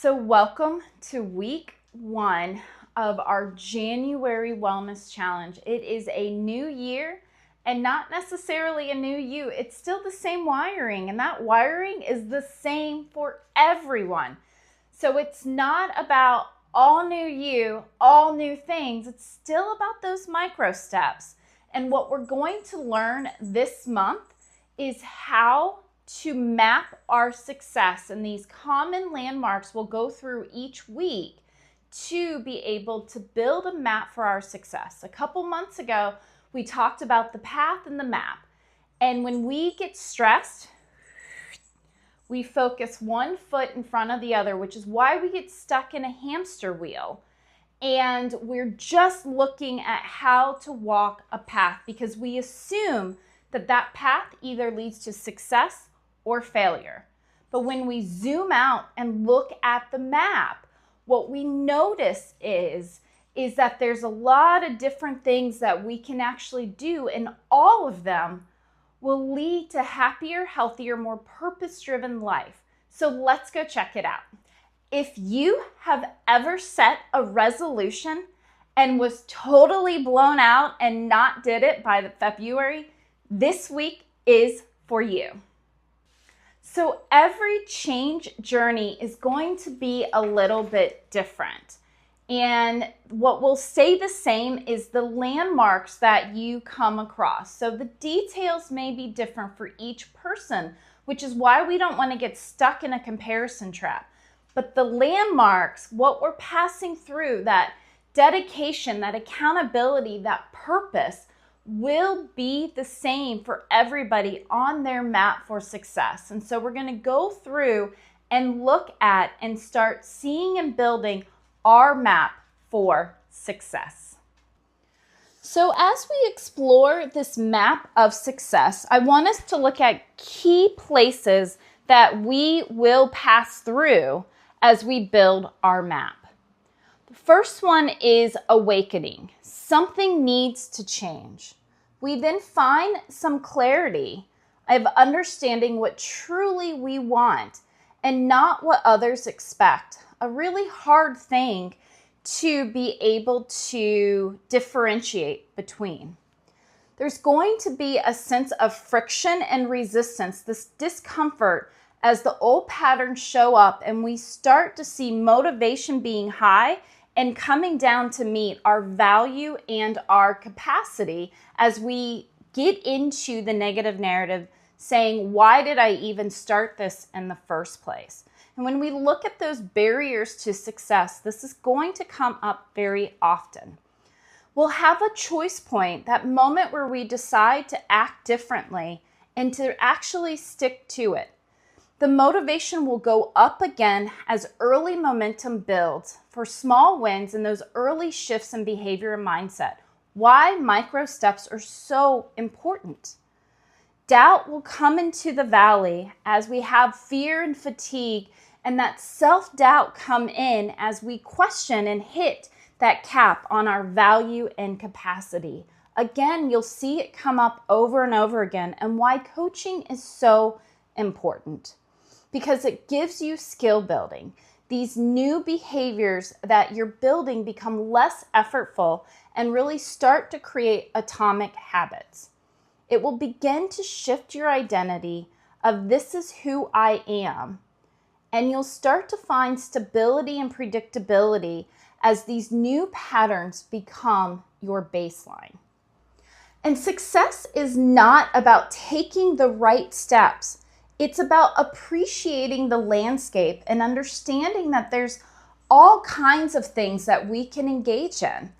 So welcome to week 1 of our January Wellness Challenge. It is a new year and not necessarily a new you. It's still the same wiring, and that wiring is the same for everyone. So it's not about all new you, all new things. It's still about those micro steps. And what we're going to learn this month is how to map our success, and these common landmarks we'll go through each week to be able to build a map for our success. A couple months ago, we talked about the path and the map. And when we get stressed, we focus one foot in front of the other, which is why we get stuck in a hamster wheel. And we're just looking at how to walk a path because we assume that that path either leads to success or failure. But when we zoom out and look at the map, what we notice is that there's a lot of different things that we can actually do, and all of them will lead to happier, healthier, more purpose-driven life. So let's go check it out. If you have ever set a resolution and was totally blown out and not did it by February, this week is for you. So every change journey is going to be a little bit different. And what will stay the same is the landmarks that you come across. So the details may be different for each person, which is why we don't want to get stuck in a comparison trap. But the landmarks, what we're passing through, that dedication, that accountability, that purpose, will be the same for everybody on their map for success. And so we're going to go through and look at and start seeing and building our map for success. So as we explore this map of success, I want us to look at key places that we will pass through as we build our map. The first one is awakening. Something needs to change. We then find some clarity of understanding what truly we want and not what others expect. A really hard thing to be able to differentiate between. There's going to be a sense of friction and resistance, this discomfort as the old patterns show up and we start to see motivation being high and coming down to meet our value and our capacity as we get into the negative narrative saying, why did I even start this in the first place? And when we look at those barriers to success, this is going to come up very often. We'll have a choice point, that moment where we decide to act differently and to actually stick to it. The motivation will go up again as early momentum builds for small wins and those early shifts in behavior and mindset. Why micro steps are so important. Doubt will come into the valley as we have fear and fatigue, and that self-doubt come in as we question and hit that cap on our value and capacity. Again, you'll see it come up over and over again, and why coaching is so important. Because it gives you skill building. These new behaviors that you're building become less effortful and really start to create atomic habits. It will begin to shift your identity of this is who I am. And you'll start to find stability and predictability as these new patterns become your baseline. And success is not about taking the right steps. It's about appreciating the landscape and understanding that there's all kinds of things that we can engage in.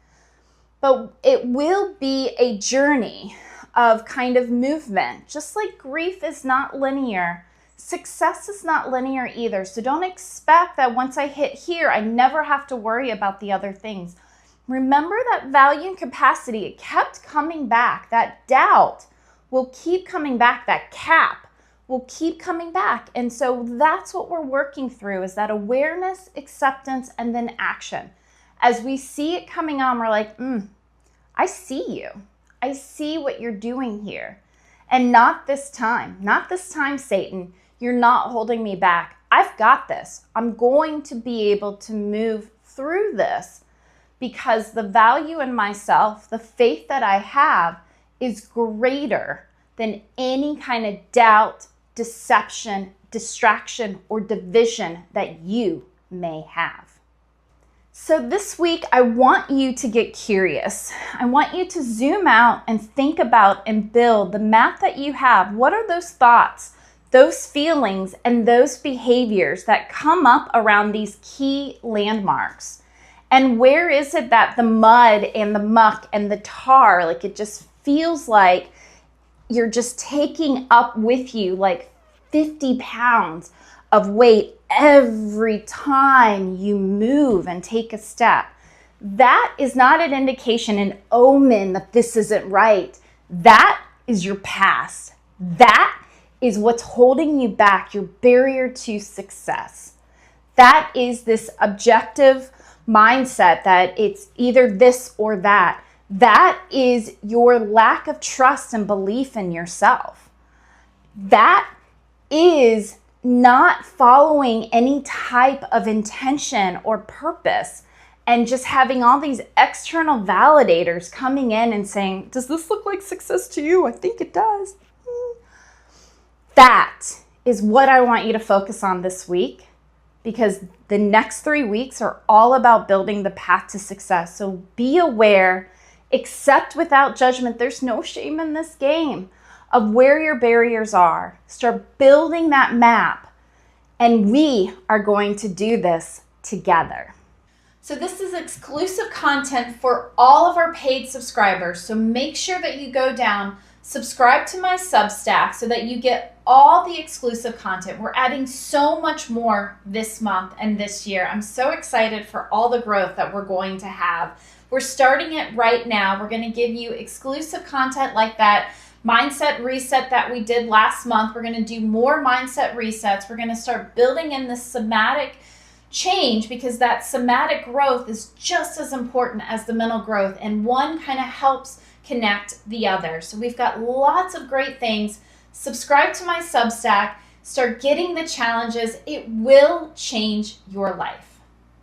But it will be a journey of kind of movement. Just like grief is not linear, success is not linear either. So don't expect that once I hit here, I never have to worry about the other things. Remember that value and capacity, it kept coming back. That doubt will keep coming back. That cap will keep coming back. And so that's what we're working through, is that awareness, acceptance, and then action. As we see it coming on, we're like, I see you. I see what you're doing here. And not this time, Satan. You're not holding me back. I've got this. I'm going to be able to move through this because the value in myself, the faith that I have, is greater than any kind of doubt, deception, distraction, or division that you may have. So this week, I want you to get curious. I want you to zoom out and think about and build the map that you have. What are those thoughts, those feelings, and those behaviors that come up around these key landmarks? And where is it that the mud and the muck and the tar, like it just feels like you're just taking up with you like 50 pounds of weight every time you move and take a step? That is not an indication, an omen that this isn't right. That is your past. That is what's holding you back, your barrier to success. That is this objective mindset that it's either this or that. That is your lack of trust and belief in yourself. That is not following any type of intention or purpose and just having all these external validators coming in and saying, does this look like success to you? I think it does. That is what I want you to focus on this week, because the next 3 weeks are all about building the path to success. So be aware, accept without judgment. There's no shame in this game of where your barriers are. Start building that map, and we are going to do this together. So this is exclusive content for all of our paid subscribers. So make sure that you go down, subscribe to my Substack so that you get all the exclusive content. We're adding so much more this month and this year. I'm so excited for all the growth that we're going to have. We're starting it right now. We're going to give you exclusive content like that mindset reset that we did last month. We're going to do more mindset resets. We're going to start building in this somatic change, because that somatic growth is just as important as the mental growth, and one kind of helps connect the other. So we've got lots of great things. Subscribe to my Substack. Start getting the challenges. It will change your life.